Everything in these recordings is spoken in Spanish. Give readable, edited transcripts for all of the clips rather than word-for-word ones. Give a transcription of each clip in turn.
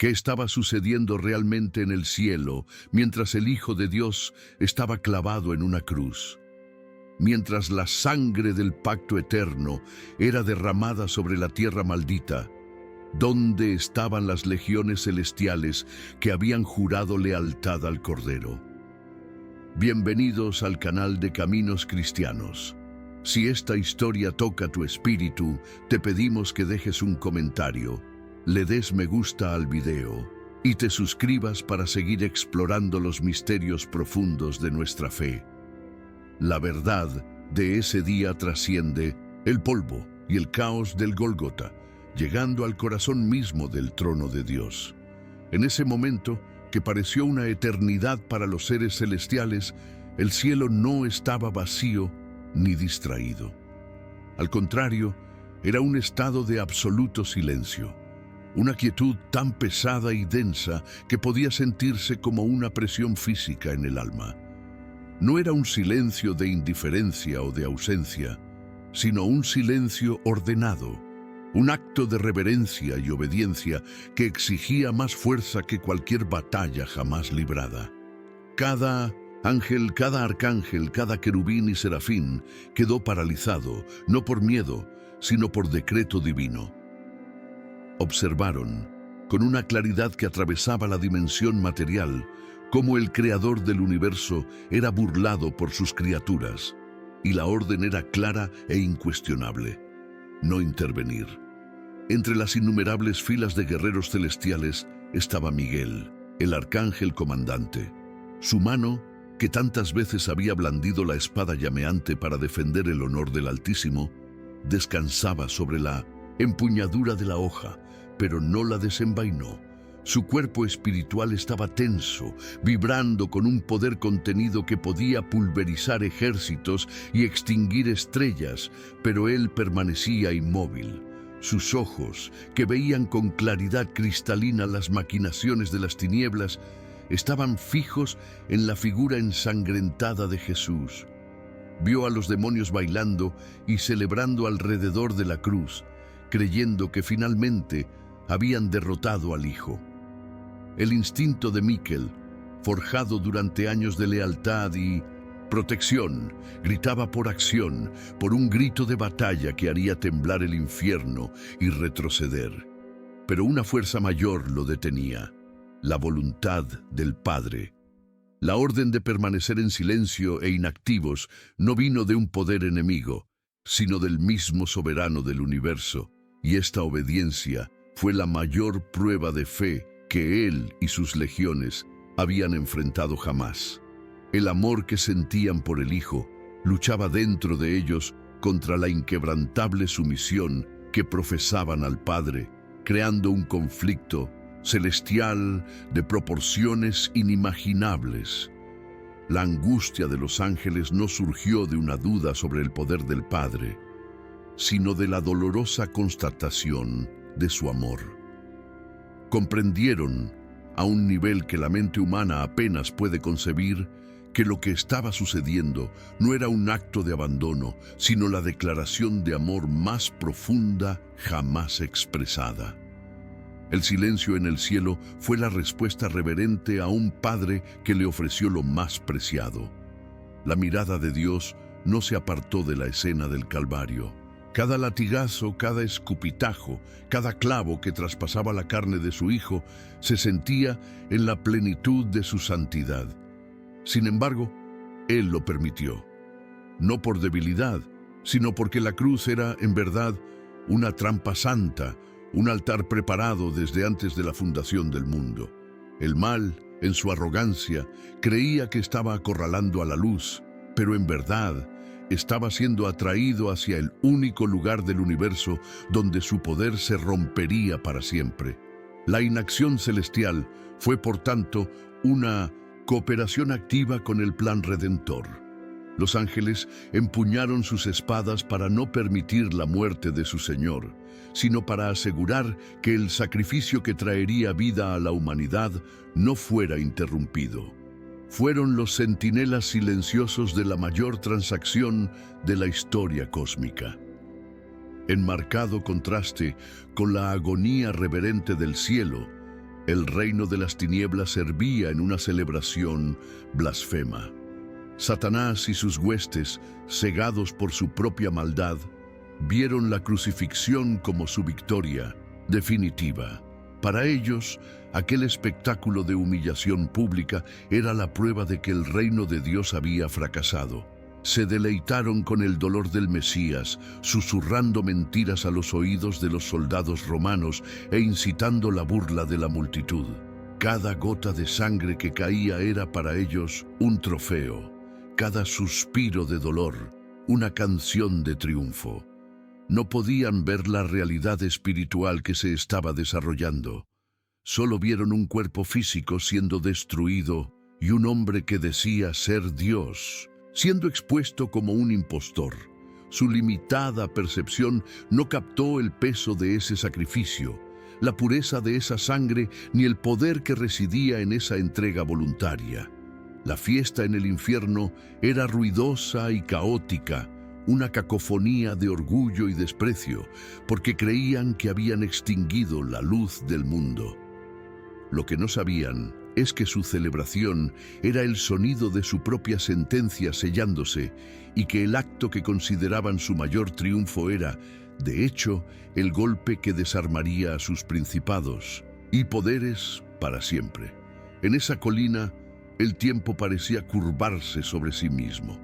¿Qué estaba sucediendo realmente en el cielo mientras el Hijo de Dios estaba clavado en una cruz? Mientras la sangre del pacto eterno era derramada sobre la tierra maldita, ¿dónde estaban las legiones celestiales que habían jurado lealtad al Cordero? Bienvenidos al canal de Caminos Cristianos. Si esta historia toca tu espíritu, te pedimos que dejes un comentario, le des me gusta al video y te suscribas para seguir explorando los misterios profundos de nuestra fe. La verdad de ese día trasciende el polvo y el caos del Gólgota, llegando al corazón mismo del trono de Dios. En ese momento, que pareció una eternidad para los seres celestiales, el cielo no estaba vacío ni distraído. Al contrario, era un estado de absoluto silencio, una quietud tan pesada y densa que podía sentirse como una presión física en el alma. No era un silencio de indiferencia o de ausencia, sino un silencio ordenado, un acto de reverencia y obediencia que exigía más fuerza que cualquier batalla jamás librada. Cada ángel, cada arcángel, cada querubín y serafín quedó paralizado, no por miedo, sino por decreto divino. Observaron, con una claridad que atravesaba la dimensión material, cómo el creador del universo era burlado por sus criaturas, y la orden era clara e incuestionable: no intervenir. Entre las innumerables filas de guerreros celestiales estaba Miguel, el arcángel comandante. Su mano, que tantas veces había blandido la espada llameante para defender el honor del Altísimo, descansaba sobre la empuñadura de la hoja, pero no la desenvainó. Su cuerpo espiritual estaba tenso, vibrando con un poder contenido que podía pulverizar ejércitos y extinguir estrellas, pero él permanecía inmóvil. Sus ojos, que veían con claridad cristalina las maquinaciones de las tinieblas, estaban fijos en la figura ensangrentada de Jesús. Vio a los demonios bailando y celebrando alrededor de la cruz, creyendo que finalmente habían derrotado al Hijo. El instinto de Miquel, forjado durante años de lealtad y protección, gritaba por acción, por un grito de batalla que haría temblar el infierno y retroceder. Pero una fuerza mayor lo detenía: la voluntad del Padre. La orden de permanecer en silencio e inactivos no vino de un poder enemigo, sino del mismo soberano del universo, y esta obediencia fue la mayor prueba de fe que él y sus legiones habían enfrentado jamás. El amor que sentían por el Hijo luchaba dentro de ellos contra la inquebrantable sumisión que profesaban al Padre, creando un conflicto celestial de proporciones inimaginables. La angustia de los ángeles no surgió de una duda sobre el poder del Padre, sino de la dolorosa constatación de su amor. Comprendieron, a un nivel que la mente humana apenas puede concebir, que lo que estaba sucediendo no era un acto de abandono, sino la declaración de amor más profunda jamás expresada. El silencio en el cielo fue la respuesta reverente a un Padre que le ofreció lo más preciado. La mirada de Dios no se apartó de la escena del Calvario. Cada latigazo, cada escupitajo, cada clavo que traspasaba la carne de su Hijo se sentía en la plenitud de su santidad. Sin embargo, Él lo permitió, no por debilidad, sino porque la cruz era, en verdad, una trampa santa, un altar preparado desde antes de la fundación del mundo. El mal, en su arrogancia, creía que estaba acorralando a la luz, pero en verdad estaba siendo atraído hacia el único lugar del universo donde su poder se rompería para siempre. La inacción celestial fue, por tanto, una cooperación activa con el plan redentor. Los ángeles empuñaron sus espadas para no permitir la muerte de su Señor, sino para asegurar que el sacrificio que traería vida a la humanidad no fuera interrumpido. Fueron los centinelas silenciosos de la mayor transacción de la historia cósmica. En marcado contraste con la agonía reverente del cielo, El reino de las tinieblas servía en una celebración blasfema. Satanás y sus huestes, cegados por su propia maldad, vieron la crucifixión como su victoria definitiva. Para ellos, aquel espectáculo de humillación pública era la prueba de que el reino de Dios había fracasado. Se deleitaron con el dolor del Mesías, susurrando mentiras a los oídos de los soldados romanos e incitando la burla de la multitud. Cada gota de sangre que caía era para ellos un trofeo, cada suspiro de dolor, una canción de triunfo. No podían ver la realidad espiritual que se estaba desarrollando. Solo vieron un cuerpo físico siendo destruido y un hombre que decía ser Dios, siendo expuesto como un impostor. Su limitada percepción no captó el peso de ese sacrificio, la pureza de esa sangre, ni el poder que residía en esa entrega voluntaria. La fiesta en el infierno era ruidosa y caótica, una cacofonía de orgullo y desprecio, porque creían que habían extinguido la luz del mundo. Lo que no sabían es que su celebración era el sonido de su propia sentencia sellándose y que el acto que consideraban su mayor triunfo era, de hecho, el golpe que desarmaría a sus principados y poderes para siempre. En esa colina, el tiempo parecía curvarse sobre sí mismo.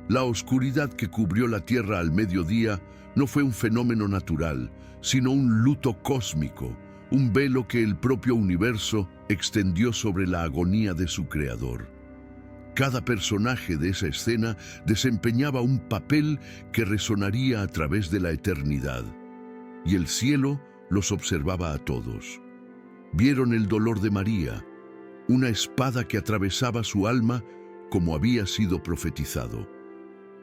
La oscuridad que cubrió la tierra al mediodía no fue un fenómeno natural, sino un luto cósmico, un velo que el propio universo extendió sobre la agonía de su creador. Cada personaje de esa escena desempeñaba un papel que resonaría a través de la eternidad, y el cielo los observaba a todos. Vieron el dolor de María, una espada que atravesaba su alma como había sido profetizado.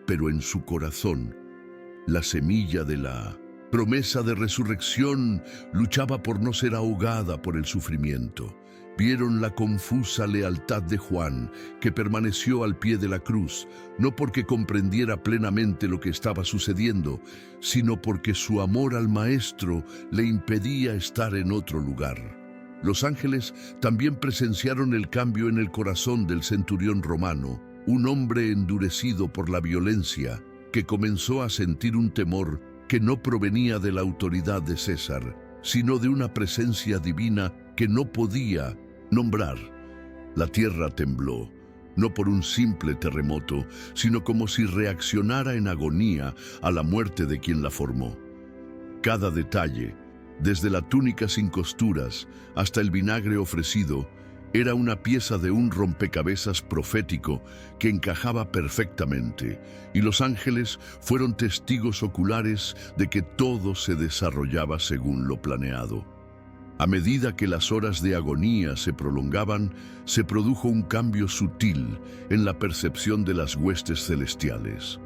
Pero en su corazón, la semilla de la promesa de resurrección luchaba por no ser ahogada por el sufrimiento. Vieron la confusa lealtad de Juan, que permaneció al pie de la cruz, no porque comprendiera plenamente lo que estaba sucediendo, sino porque su amor al Maestro le impedía estar en otro lugar. Los ángeles también presenciaron el cambio en el corazón del centurión romano, un hombre endurecido por la violencia, que comenzó a sentir un temor que no provenía de la autoridad de César, sino de una presencia divina que no podía nombrar. La tierra tembló, no por un simple terremoto, sino como si reaccionara en agonía a la muerte de quien la formó. Cada detalle, desde la túnica sin costuras hasta el vinagre ofrecido, era una pieza de un rompecabezas profético que encajaba perfectamente, y los ángeles fueron testigos oculares de que todo se desarrollaba según lo planeado. A medida que las horas de agonía se prolongaban, se produjo un cambio sutil en la percepción de las huestes celestiales.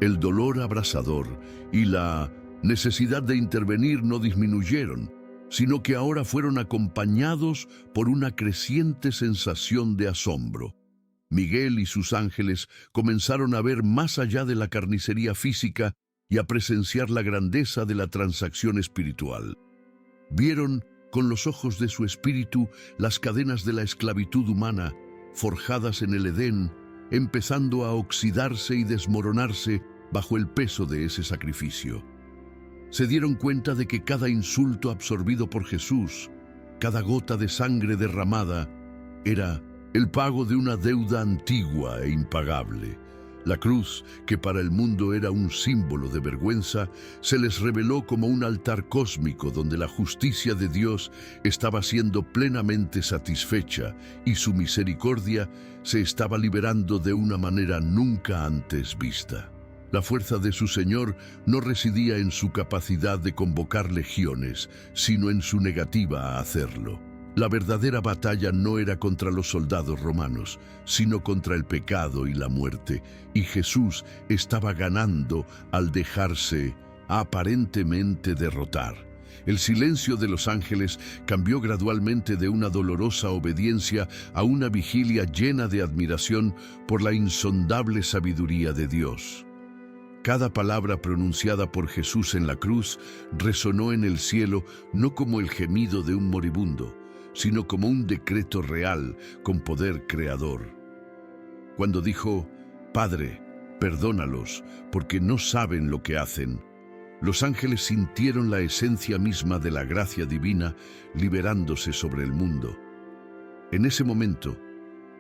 El dolor abrasador y la necesidad de intervenir no disminuyeron, sino que ahora fueron acompañados por una creciente sensación de asombro. Miguel y sus ángeles comenzaron a ver más allá de la carnicería física y a presenciar la grandeza de la transacción espiritual. Vieron con los ojos de su espíritu las cadenas de la esclavitud humana, forjadas en el Edén, empezando a oxidarse y desmoronarse bajo el peso de ese sacrificio. Se dieron cuenta de que cada insulto absorbido por Jesús, cada gota de sangre derramada, era el pago de una deuda antigua e impagable. La cruz, que para el mundo era un símbolo de vergüenza, se les reveló como un altar cósmico donde la justicia de Dios estaba siendo plenamente satisfecha y su misericordia se estaba liberando de una manera nunca antes vista. La fuerza de su Señor no residía en su capacidad de convocar legiones, sino en su negativa a hacerlo. La verdadera batalla no era contra los soldados romanos, sino contra el pecado y la muerte, y Jesús estaba ganando al dejarse aparentemente derrotar. El silencio de los ángeles cambió gradualmente de una dolorosa obediencia a una vigilia llena de admiración por la insondable sabiduría de Dios. Cada palabra pronunciada por Jesús en la cruz resonó en el cielo no como el gemido de un moribundo, sino como un decreto real con poder creador. Cuando dijo, «Padre, perdónalos, porque no saben lo que hacen», los ángeles sintieron la esencia misma de la gracia divina liberándose sobre el mundo. En ese momento,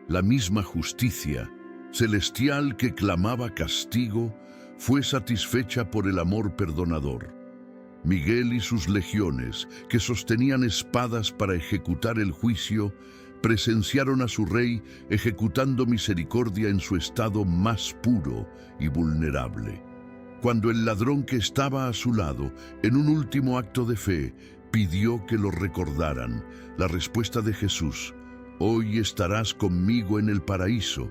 la misma justicia celestial que clamaba castigo fue satisfecha por el amor perdonador. Miguel y sus legiones, que sostenían espadas para ejecutar el juicio, presenciaron a su rey ejecutando misericordia en su estado más puro y vulnerable. Cuando el ladrón que estaba a su lado, en un último acto de fe, pidió que lo recordaran, la respuesta de Jesús, «Hoy estarás conmigo en el paraíso»,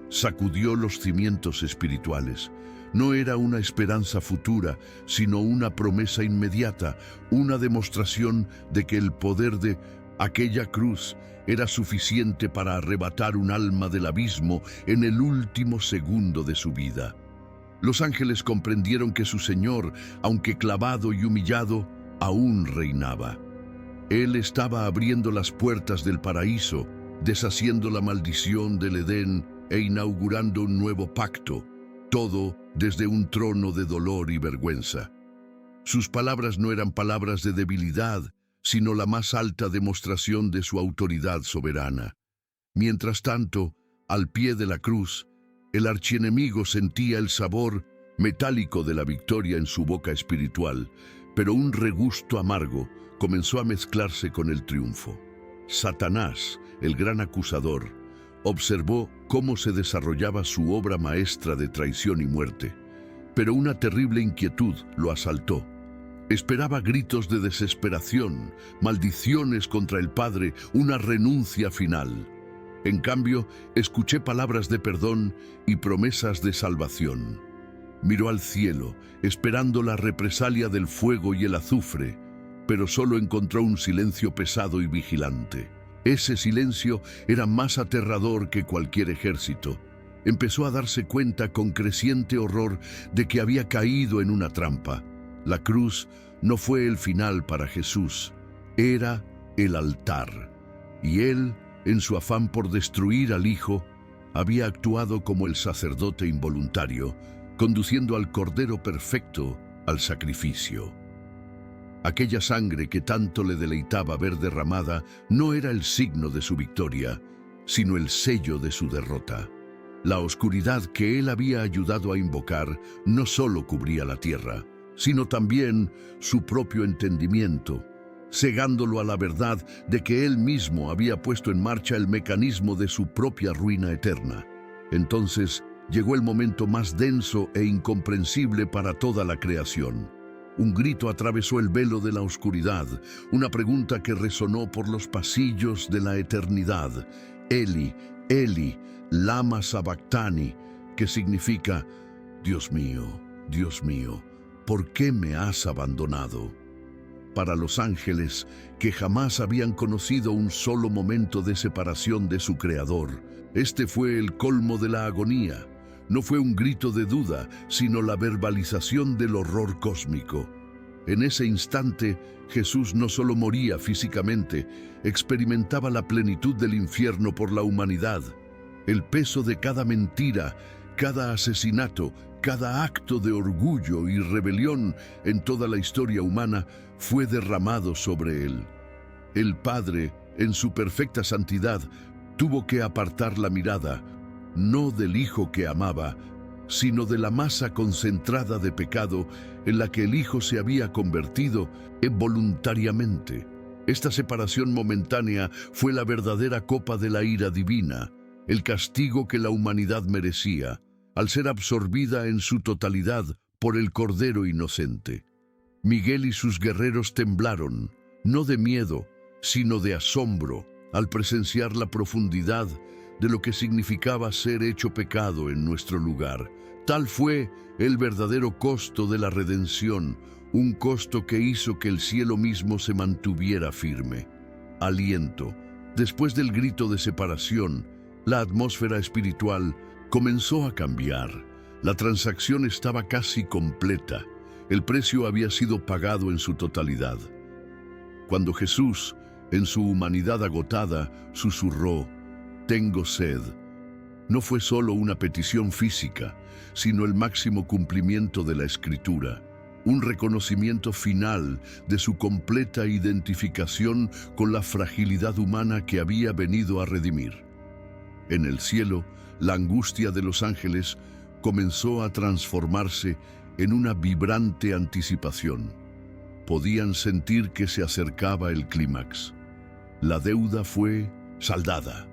sacudió los cimientos espirituales. No era una esperanza futura, sino una promesa inmediata, una demostración de que el poder de aquella cruz era suficiente para arrebatar un alma del abismo en el último segundo de su vida. Los ángeles comprendieron que su Señor, aunque clavado y humillado, aún reinaba. Él estaba abriendo las puertas del paraíso, deshaciendo la maldición del Edén e inaugurando un nuevo pacto, todo desde un trono de dolor y vergüenza. Sus palabras no eran palabras de debilidad, sino la más alta demostración de su autoridad soberana. Mientras tanto, al pie de la cruz, el archienemigo sentía el sabor metálico de la victoria en su boca espiritual, pero un regusto amargo comenzó a mezclarse con el triunfo. Satanás, el gran acusador, observó cómo se desarrollaba su obra maestra de traición y muerte, pero una terrible inquietud lo asaltó. Esperaba gritos de desesperación, maldiciones contra el Padre, una renuncia final. En cambio, escuché palabras de perdón y promesas de salvación. Miró al cielo, esperando la represalia del fuego y el azufre, pero solo encontró un silencio pesado y vigilante. Ese silencio era más aterrador que cualquier ejército. Empezó a darse cuenta con creciente horror de que había caído en una trampa. La cruz no fue el final para Jesús, era el altar. Y él, en su afán por destruir al Hijo, había actuado como el sacerdote involuntario, conduciendo al Cordero perfecto al sacrificio. Aquella sangre que tanto le deleitaba ver derramada no era el signo de su victoria, sino el sello de su derrota. La oscuridad que él había ayudado a invocar no solo cubría la tierra, sino también su propio entendimiento, cegándolo a la verdad de que él mismo había puesto en marcha el mecanismo de su propia ruina eterna. Entonces llegó el momento más denso e incomprensible para toda la creación. Un grito atravesó el velo de la oscuridad, una pregunta que resonó por los pasillos de la eternidad. Eli, Eli, lama sabactani, que significa, Dios mío, ¿por qué me has abandonado? Para los ángeles, que jamás habían conocido un solo momento de separación de su Creador, este fue el colmo de la agonía. No fue un grito de duda, sino la verbalización del horror cósmico. En ese instante, Jesús no solo moría físicamente, experimentaba la plenitud del infierno por la humanidad. El peso de cada mentira, cada asesinato, cada acto de orgullo y rebelión en toda la historia humana fue derramado sobre él. El Padre, en su perfecta santidad, tuvo que apartar la mirada, no del Hijo que amaba, sino de la masa concentrada de pecado en la que el Hijo se había convertido voluntariamente. Esta separación momentánea fue la verdadera copa de la ira divina, el castigo que la humanidad merecía, al ser absorbida en su totalidad por el Cordero inocente. Miguel y sus guerreros temblaron, no de miedo, sino de asombro, al presenciar la profundidad de lo que significaba ser hecho pecado en nuestro lugar. Tal fue el verdadero costo de la redención, un costo que hizo que el cielo mismo se mantuviera firme. Aliento. Después del grito de separación, la atmósfera espiritual comenzó a cambiar. La transacción estaba casi completa. El precio había sido pagado en su totalidad. Cuando Jesús, En su humanidad agotada, susurró: «Tengo sed». No fue solo una petición física, sino el máximo cumplimiento de la Escritura, un reconocimiento final de su completa identificación con la fragilidad humana que había venido a redimir. En el cielo, la angustia de los ángeles comenzó a transformarse en una vibrante anticipación. Podían sentir que se acercaba el clímax. La deuda fue saldada.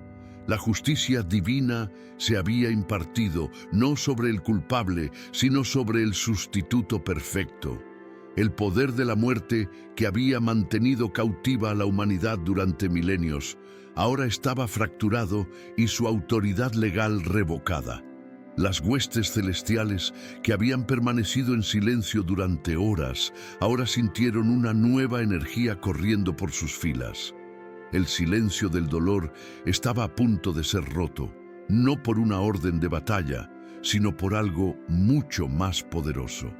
La justicia divina se había impartido no sobre el culpable, sino sobre el sustituto perfecto. El poder de la muerte que había mantenido cautiva a la humanidad durante milenios, ahora estaba fracturado y su autoridad legal revocada. Las huestes celestiales, que habían permanecido en silencio durante horas, ahora sintieron una nueva energía corriendo por sus filas. El silencio del dolor estaba a punto de ser roto, no por una orden de batalla, sino por algo mucho más poderoso.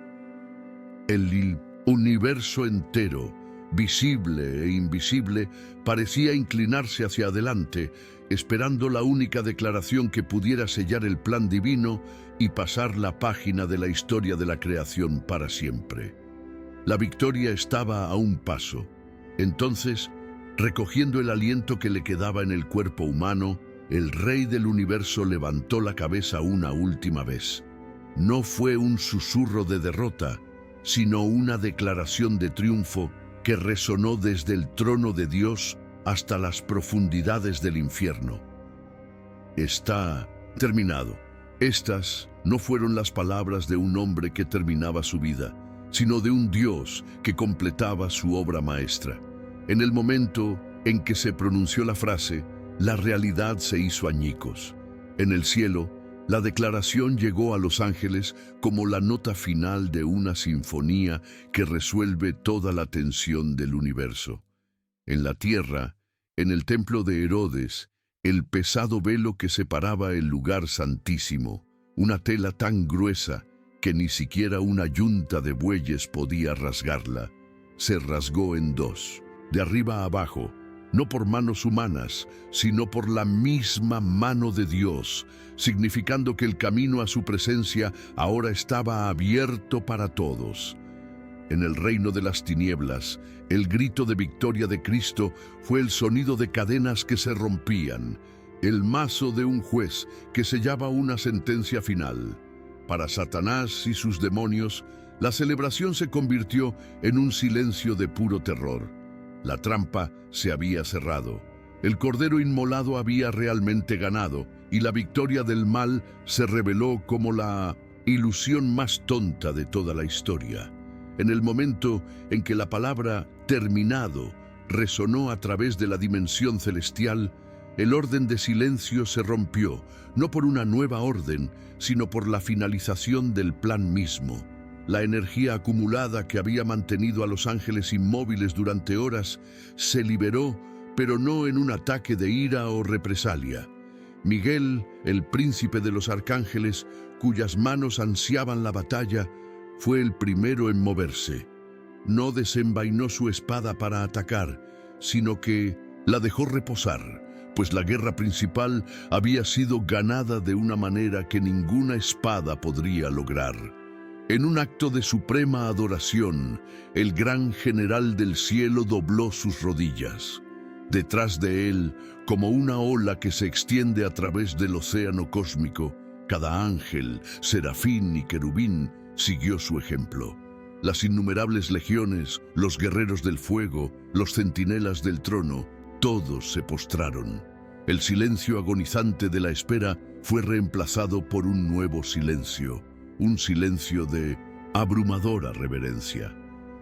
El universo entero, visible e invisible, parecía inclinarse hacia adelante, esperando la única declaración que pudiera sellar el plan divino y pasar la página de la historia de la creación para siempre. La victoria estaba a un paso. Entonces, recogiendo el aliento que le quedaba en el cuerpo humano, el Rey del Universo levantó la cabeza una última vez. No fue un susurro de derrota, sino una declaración de triunfo que resonó desde el trono de Dios hasta las profundidades del infierno. Está terminado. Estas no fueron las palabras de un hombre que terminaba su vida, sino de un Dios que completaba su obra maestra. En el momento en que se pronunció la frase, la realidad se hizo añicos. En el cielo, la declaración llegó a los ángeles como la nota final de una sinfonía que resuelve toda la tensión del universo. En la tierra, en el templo de Herodes, el pesado velo que separaba el lugar santísimo, una tela tan gruesa que ni siquiera una yunta de bueyes podía rasgarla, se rasgó en dos, de arriba a abajo, no por manos humanas, sino por la misma mano de Dios, significando que el camino a su presencia ahora estaba abierto para todos. En el reino de las tinieblas, el grito de victoria de Cristo fue el sonido de cadenas que se rompían, el mazo de un juez que sellaba una sentencia final. Para Satanás y sus demonios, la celebración se convirtió en un silencio de puro terror. La trampa se había cerrado. El cordero inmolado había realmente ganado, y la victoria del mal se reveló como la ilusión más tonta de toda la historia. En el momento en que la palabra terminado resonó a través de la dimensión celestial, el orden de silencio se rompió, no por una nueva orden, sino por la finalización del plan mismo. La energía acumulada que había mantenido a los ángeles inmóviles durante horas se liberó, pero no en un ataque de ira o represalia. Miguel, el príncipe de los arcángeles, cuyas manos ansiaban la batalla, fue el primero en moverse. No desenvainó su espada para atacar, sino que la dejó reposar, pues la guerra principal había sido ganada de una manera que ninguna espada podría lograr. En un acto de suprema adoración, el gran general del cielo dobló sus rodillas. Detrás de él, como una ola que se extiende a través del océano cósmico, cada ángel, serafín y querubín siguió su ejemplo. Las innumerables legiones, los guerreros del fuego, los centinelas del trono, todos se postraron. El silencio agonizante de la espera fue reemplazado por un nuevo silencio, un silencio de abrumadora reverencia.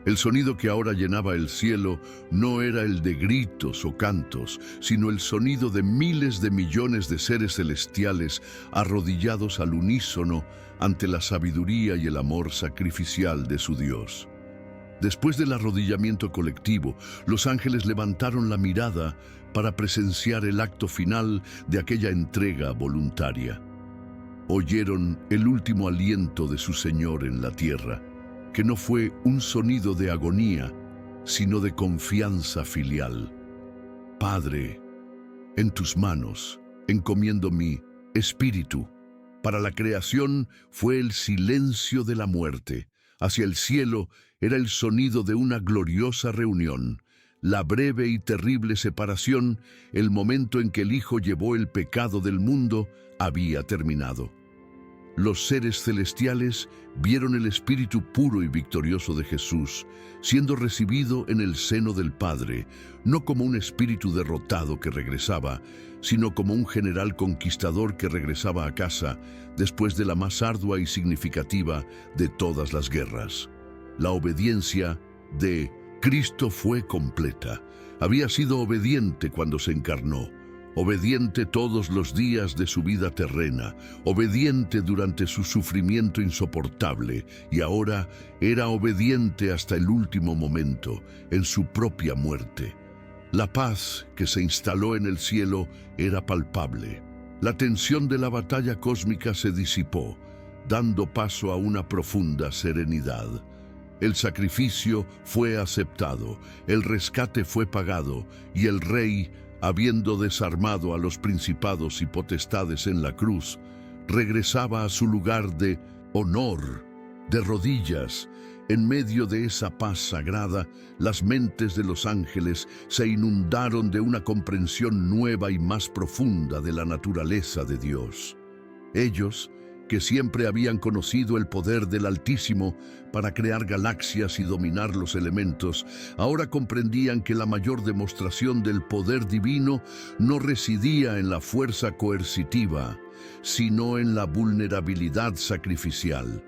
El sonido que ahora llenaba el cielo no era el de gritos o cantos, sino el sonido de miles de millones de seres celestiales arrodillados al unísono ante la sabiduría y el amor sacrificial de su Dios. Después del arrodillamiento colectivo, los ángeles levantaron la mirada para presenciar el acto final de aquella entrega voluntaria. Oyeron el último aliento de su Señor en la tierra, que no fue un sonido de agonía, sino de confianza filial. Padre, en tus manos encomiendo mi espíritu. Para la creación fue el silencio de la muerte. Hacia el cielo era el sonido de una gloriosa reunión. La breve y terrible separación, el momento en que el Hijo llevó el pecado del mundo, había terminado. Los seres celestiales vieron el Espíritu puro y victorioso de Jesús, siendo recibido en el seno del Padre, no como un espíritu derrotado que regresaba, sino como un general conquistador que regresaba a casa después de la más ardua y significativa de todas las guerras. La obediencia de Cristo fue completa. Había sido obediente cuando se encarnó, obediente todos los días de su vida terrena, obediente durante su sufrimiento insoportable, y ahora era obediente hasta el último momento, en su propia muerte. La paz que se instaló en el cielo era palpable. La tensión de la batalla cósmica se disipó, dando paso a una profunda serenidad. El sacrificio fue aceptado, el rescate fue pagado, y el Rey, habiendo desarmado a los principados y potestades en la cruz, regresaba a su lugar de honor, de rodillas. En medio de esa paz sagrada, las mentes de los ángeles se inundaron de una comprensión nueva y más profunda de la naturaleza de Dios. Ellos, que siempre habían conocido el poder del Altísimo para crear galaxias y dominar los elementos, ahora comprendían que la mayor demostración del poder divino no residía en la fuerza coercitiva, sino en la vulnerabilidad sacrificial.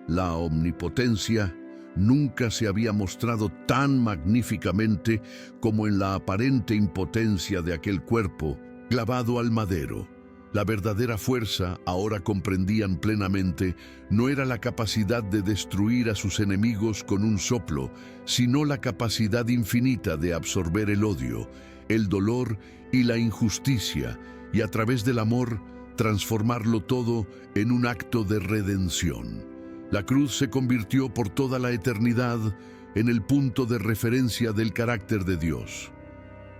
La omnipotencia nunca se había mostrado tan magníficamente como en la aparente impotencia de aquel cuerpo clavado al madero. La verdadera fuerza, ahora comprendían plenamente, no era la capacidad de destruir a sus enemigos con un soplo, sino la capacidad infinita de absorber el odio, el dolor y la injusticia, y a través del amor, transformarlo todo en un acto de redención. La cruz se convirtió por toda la eternidad en el punto de referencia del carácter de Dios.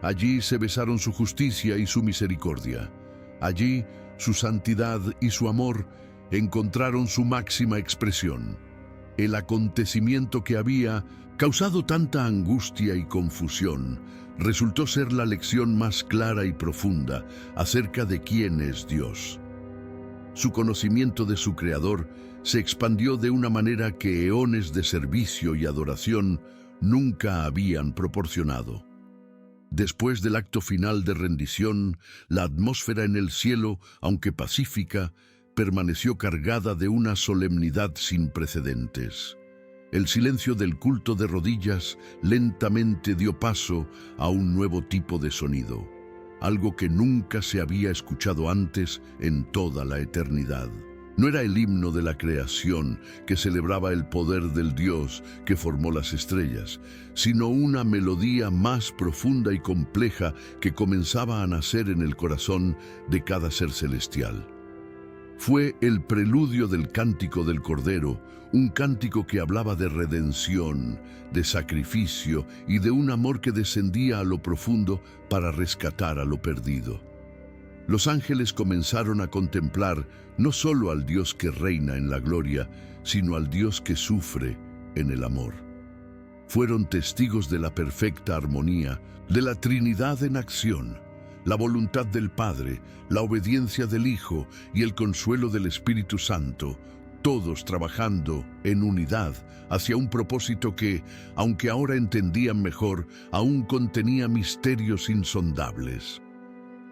Allí se besaron su justicia y su misericordia. Allí, su santidad y su amor encontraron su máxima expresión. El acontecimiento que había causado tanta angustia y confusión resultó ser la lección más clara y profunda acerca de quién es Dios. Su conocimiento de su Creador se expandió de una manera que eones de servicio y adoración nunca habían proporcionado. Después del acto final de rendición, la atmósfera en el cielo, aunque pacífica, permaneció cargada de una solemnidad sin precedentes. El silencio del culto de rodillas lentamente dio paso a un nuevo tipo de sonido, algo que nunca se había escuchado antes en toda la eternidad. No era el himno de la creación que celebraba el poder del Dios que formó las estrellas, sino una melodía más profunda y compleja que comenzaba a nacer en el corazón de cada ser celestial. Fue el preludio del cántico del Cordero, un cántico que hablaba de redención, de sacrificio y de un amor que descendía a lo profundo para rescatar a lo perdido. Los ángeles comenzaron a contemplar no solo al Dios que reina en la gloria, sino al Dios que sufre en el amor. Fueron testigos de la perfecta armonía, de la Trinidad en acción, la voluntad del Padre, la obediencia del Hijo y el consuelo del Espíritu Santo, todos trabajando en unidad hacia un propósito que, aunque ahora entendían mejor, aún contenía misterios insondables.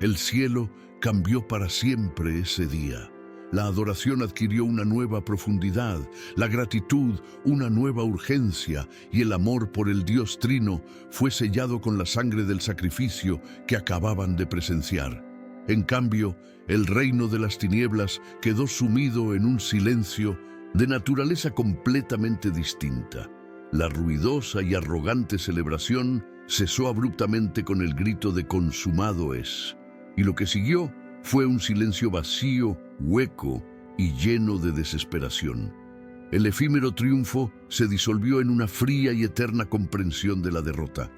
El cielo cambió para siempre ese día. La adoración adquirió una nueva profundidad, la gratitud una nueva urgencia y el amor por el Dios Trino fue sellado con la sangre del sacrificio que acababan de presenciar. En cambio, el reino de las tinieblas quedó sumido en un silencio de naturaleza completamente distinta. La ruidosa y arrogante celebración cesó abruptamente con el grito de «consumado es», y lo que siguió fue un silencio vacío, hueco y lleno de desesperación. El efímero triunfo se disolvió en una fría y eterna comprensión de la derrota.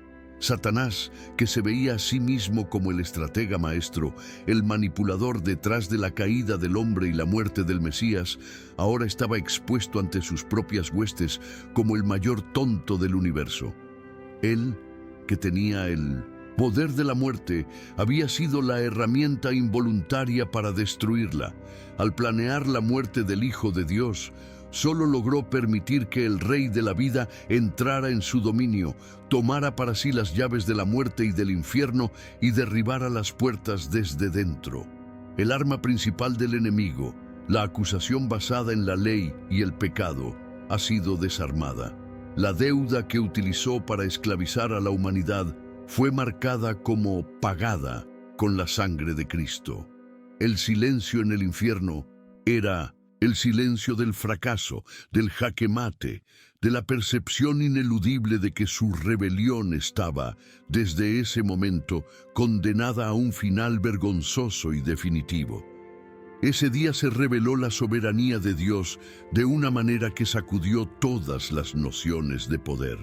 Satanás, que se veía a sí mismo como el estratega maestro, el manipulador detrás de la caída del hombre y la muerte del Mesías, ahora estaba expuesto ante sus propias huestes como el mayor tonto del universo. Él, que tenía el poder de la muerte, había sido la herramienta involuntaria para destruirla. Al planear la muerte del Hijo de Dios, solo logró permitir que el Rey de la vida entrara en su dominio, tomara para sí las llaves de la muerte y del infierno y derribara las puertas desde dentro. El arma principal del enemigo, la acusación basada en la ley y el pecado, ha sido desarmada. La deuda que utilizó para esclavizar a la humanidad fue marcada como pagada con la sangre de Cristo. El silencio en el infierno era el silencio del fracaso, del jaque mate, de la percepción ineludible de que su rebelión estaba, desde ese momento, condenada a un final vergonzoso y definitivo. Ese día se reveló la soberanía de Dios de una manera que sacudió todas las nociones de poder.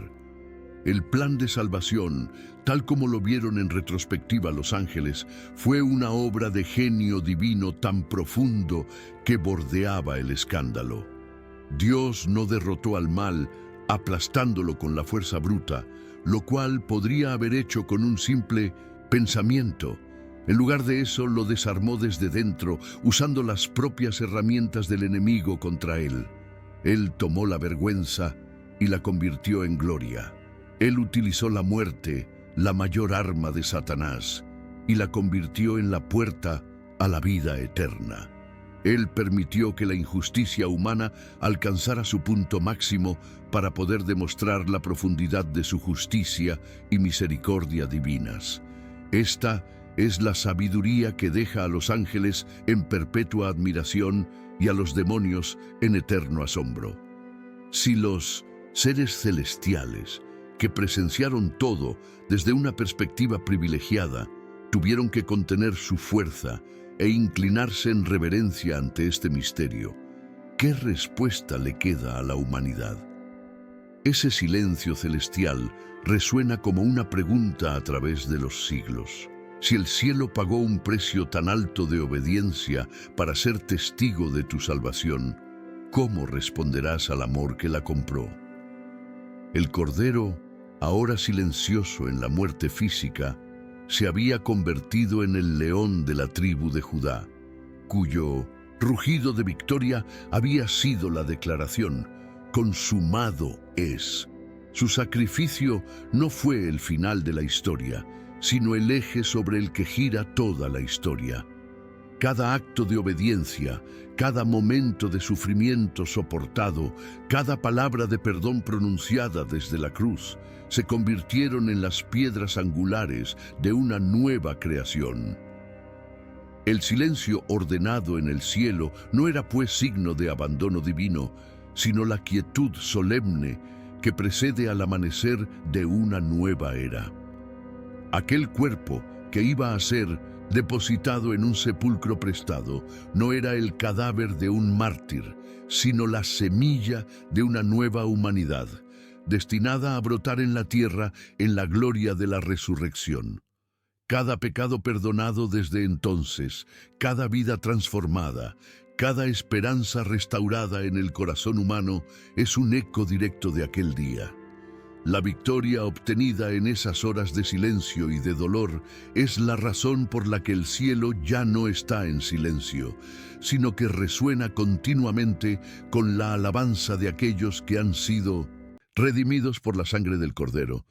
El plan de salvación, tal como lo vieron en retrospectiva los ángeles, fue una obra de genio divino tan profundo que bordeaba el escándalo. Dios no derrotó al mal aplastándolo con la fuerza bruta, lo cual podría haber hecho con un simple pensamiento. En lugar de eso, lo desarmó desde dentro, usando las propias herramientas del enemigo contra él. Él tomó la vergüenza y la convirtió en gloria. Él utilizó la muerte, la mayor arma de Satanás, y la convirtió en la puerta a la vida eterna. Él permitió que la injusticia humana alcanzara su punto máximo para poder demostrar la profundidad de su justicia y misericordia divinas. Esta es la sabiduría que deja a los ángeles en perpetua admiración y a los demonios en eterno asombro. Si los seres celestiales, que presenciaron todo desde una perspectiva privilegiada, tuvieron que contener su fuerza e inclinarse en reverencia ante este misterio, ¿qué respuesta le queda a la humanidad? Ese silencio celestial resuena como una pregunta a través de los siglos. Si el cielo pagó un precio tan alto de obediencia para ser testigo de tu salvación, ¿cómo responderás al amor que la compró? El Cordero, ahora silencioso en la muerte física, se había convertido en el león de la tribu de Judá, cuyo rugido de victoria había sido la declaración: consumado es. Su sacrificio no fue el final de la historia, sino el eje sobre el que gira toda la historia. Cada acto de obediencia, cada momento de sufrimiento soportado, cada palabra de perdón pronunciada desde la cruz, se convirtieron en las piedras angulares de una nueva creación. El silencio ordenado en el cielo no era pues signo de abandono divino, sino la quietud solemne que precede al amanecer de una nueva era. Aquel cuerpo que iba a ser depositado en un sepulcro prestado no era el cadáver de un mártir, sino la semilla de una nueva humanidad, destinada a brotar en la tierra en la gloria de la resurrección. Cada pecado perdonado desde entonces, cada vida transformada, cada esperanza restaurada en el corazón humano es un eco directo de aquel día. La victoria obtenida en esas horas de silencio y de dolor es la razón por la que el cielo ya no está en silencio, sino que resuena continuamente con la alabanza de aquellos que han sido redimidos por la sangre del Cordero.